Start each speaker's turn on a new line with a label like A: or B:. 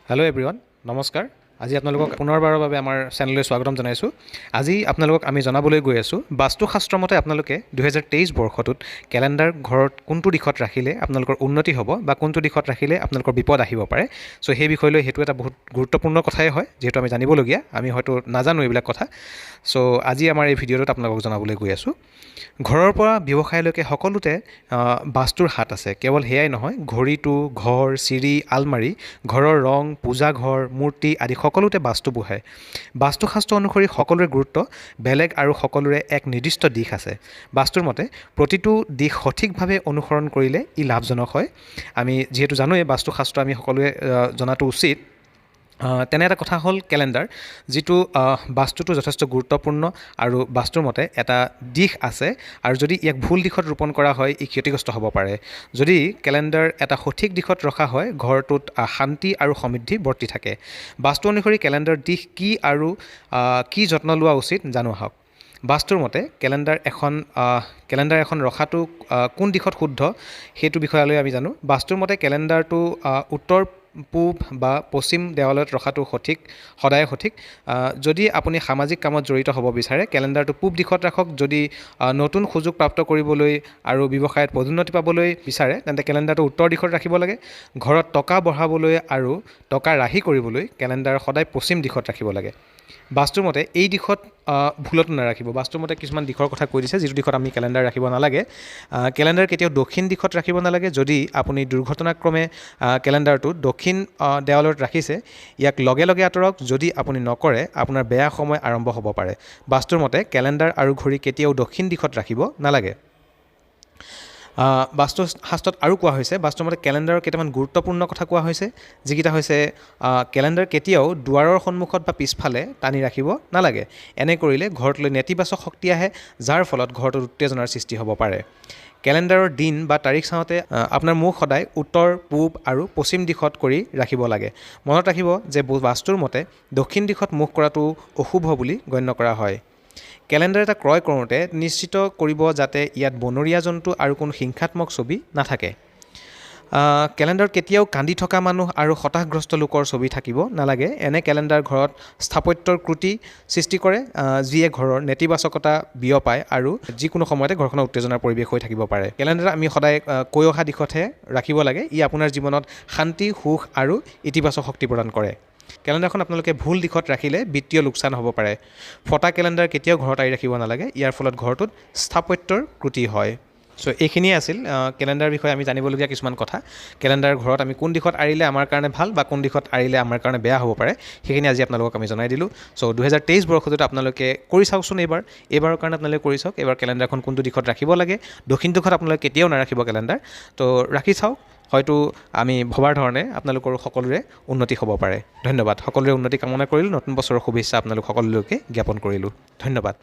A: Hello' everyone, নমস্কাৰ। আজি আপোনালোকক পুনৰবাৰৰ বাবে আমাৰ চেনেললৈ স্বাগতম জনাইছোঁ। আজি আপোনালোকক আমি জনাবলৈ গৈ আছোঁ, বাস্তুশাস্ত্ৰ মতে আপোনালোকে 2023 বৰ্ষটোত কেলেণ্ডাৰ ঘৰত কোনটো দিশত ৰাখিলে আপোনালোকৰ উন্নতি হ'ব বা কোনটো দিশত ৰাখিলে আপোনালোকৰ বিপদ আহিব পাৰে। চ' সেই বিষয়লৈ সেইটো এটা বহুত গুৰুত্বপূৰ্ণ কথাই হয়, যিহেতু আমি জানিবলগীয়া, আমি হয়তো নাজানো এইবিলাক কথা। চ' আজি আমাৰ এই ভিডিঅ'টোত আপোনালোকক জনাবলৈ গৈ আছোঁ। ঘৰৰ পৰা ব্যৱসায়লৈকে সকলোতে বাস্তুৰ হাত আছে। কেৱল সেয়াই নহয়, ঘড়ীটো, ঘৰ, চিৰি, আলমাৰি, ঘৰৰ ৰং, পূজা ঘৰ, মূৰ্তি আদি সকলোতে বাস্তু বহে। বাস্তুশাস্ত্ৰ অনুসৰি সকলোৰে গুৰুত্ব বেলেগ আৰু সকলোৰে এক নিৰ্দিষ্ট দিশ আছে। বাস্তুৰ মতে প্ৰতিটো দিশ সঠিকভাৱে অনুসৰণ কৰিলে ই লাভজনক হয়। আমি যিহেতু জানোৱেই বাস্তুশাস্ত্ৰ আমি সকলোৱে জনাটো উচিত। তেনে এটা কথা হ'ল কেলেণ্ডাৰ, যিটো বাস্তুটো যথেষ্ট গুৰুত্বপূৰ্ণ আৰু বাস্তুৰ মতে এটা দিশ আছে, আৰু যদি ইয়াক ভুল দিশত ৰোপণ কৰা হয় ই ক্ষতিগ্ৰস্ত হ'ব পাৰে। যদি কেলেণ্ডাৰ এটা সঠিক দিশত ৰখা হয়, ঘৰটোত শান্তি আৰু সমৃদ্ধি বৰ্তি থাকে। বাস্তু অনুসৰি কেলেণ্ডাৰ দিশ কি আৰু কি যত্ন লোৱা উচিত জানো আহক। বাস্তুৰ মতে কেলেণ্ডাৰ এখন ৰখাটো কোন দিশত শুদ্ধ সেইটো বিষয়লৈ আমি জানো। বাস্তুৰ মতে কেলেণ্ডাৰটো উত্তৰ পূব বা পশ্চিম দেৱালত ৰখাটো সদায় সঠিক। যদি আপুনি সামাজিক কামত জড়িত হ'ব বিচাৰে, কেলেণ্ডাৰটো পূব দিশত ৰাখক। যদি নতুন সুযোগ প্ৰাপ্ত কৰিবলৈ আৰু ব্যৱসায়ত পদোন্নতি পাবলৈ বিচাৰে, তেন্তে কেলেণ্ডাৰটো উত্তৰ দিশত ৰাখিব লাগে। ঘৰত টকা বঢ়াবলৈ আৰু টকা ৰাহি কৰিবলৈ কেলেণ্ডাৰ সদায় পশ্চিম দিশত ৰাখিব লাগে। বাস্তুৰ মতে এই দিশত ভুলতো নাৰাখিব। বাস্তুৰ মতে কিছুমান দিশৰ কথা কৈ দিছে, যিটো দিশত আমি কেলেণ্ডাৰ ৰাখিব নালাগে। কেলেণ্ডাৰ কেতিয়াও দক্ষিণ দিশত ৰাখিব নালাগে। যদি আপুনি দুৰ্ঘটনাক্ৰমে কেলেণ্ডাৰটো দক্ষিণ দেৱালত ৰাখিছে, ইয়াক লগে লগে আঁতৰক। যদি আপুনি নকৰে, আপোনাৰ বেয়া সময় আৰম্ভ হ'ব পাৰে। বাস্তুৰ মতে কেলেণ্ডাৰ আৰু ঘড়ী কেতিয়াও দক্ষিণ দিশত ৰাখিব নালাগে। বাস্তুশাস্ত্ৰত আৰু কোৱা হৈছে, বাস্তুৰ মতে কেলেণ্ডাৰৰ কেইটামান গুৰুত্বপূৰ্ণ কথা কোৱা হৈছে, যিকেইটা হৈছে কেলেণ্ডাৰ কেতিয়াও দুৱাৰৰ সন্মুখত বা পিছফালে টানি ৰাখিব নালাগে। এনে কৰিলে ঘৰটোলৈ নেতিবাচক শক্তি আহে, যাৰ ফলত ঘৰটোত উত্তেজনাৰ সৃষ্টি হ'ব পাৰে। কেলেণ্ডাৰৰ দিন বা তাৰিখ চাওঁতে আপোনাৰ মুখ সদায় উত্তৰ, পূব আৰু পশ্চিম দিশত কৰি ৰাখিব লাগে। মনত ৰাখিব যে বাস্তুৰ মতে দক্ষিণ দিশত মুখ কৰাটো অশুভ বুলি গণ্য কৰা হয়। কেলেণ্ডাৰ এটা ক্ৰয় কৰোঁতে নিশ্চিত কৰিব যাতে ইয়াত বনৰীয়া জন্তু আৰু কোনো হিংসাত্মক ছবি নাথাকে। কেলেণ্ডাৰত কেতিয়াও কান্দি থকা মানুহ আৰু হতাশগ্ৰস্ত লোকৰ ছবি থাকিব নালাগে। এনে কেলেণ্ডাৰ ঘৰত স্থাপত্যৰ ক্ৰুটি সৃষ্টি কৰে, যিয়ে ঘৰৰ নেতিবাচকতা বিয়পায় আৰু যিকোনো সময়তে ঘৰখনৰ উত্তেজনাৰ পৰিৱেশ হৈ থাকিব পাৰে। কেলেণ্ডাৰ আমি সদায় কৈ অহা দিশতহে ৰাখিব লাগে। ই আপোনাৰ জীৱনত শান্তি, সুখ আৰু ইতিবাচক শক্তি প্ৰদান কৰে। কেলেণ্ডাৰখন আপোনালোকে ভুল দিশত ৰাখিলে বিত্তীয় লোকচান হ'ব পাৰে। ফটা কেলেণ্ডাৰ কেতিয়াও ঘৰত আঁৰি ৰাখিব নালাগে। ইয়াৰ ফলত ঘৰটোত স্থাপত্যৰ ক্ৰুটি হয়। চ' এইখিনিয়ে আছিল কেলেণ্ডাৰ বিষয়ে আমি জানিবলগীয়া কিছুমান কথা। কেলেণ্ডাৰ ঘৰত আমি কোন দিশত আঁৰিলে আমাৰ কাৰণে ভাল বা কোন দিশত আঁৰিলে আমাৰ কাৰণে বেয়া হ'ব পাৰে, সেইখিনি আজি আপোনালোকক আমি জনাই দিলোঁ। চ' 2023 বৰ্ষটোত আপোনালোকে কৰি চাওকচোন। এইবাৰৰ কাৰণে আপোনালোকে কৰি চাওক। এইবাৰ কেলেণ্ডাৰখন কোনটো দিশত ৰাখিব লাগে। দক্ষিণ দিশত আপোনালোকে কেতিয়াও নাৰাখিব কেলেণ্ডাৰ। তো ৰাখি চাওক, হয়তো আমি ভবাৰ ধৰণে আপোনালোকৰো সকলোৰে উন্নতি হ'ব পাৰে। ধন্যবাদ। সকলোৰে উন্নতি কামনা কৰিলোঁ। নতুন বছৰৰ শুভেচ্ছা আপোনালোক সকলোলৈকে জ্ঞাপন কৰিলোঁ। ধন্যবাদ।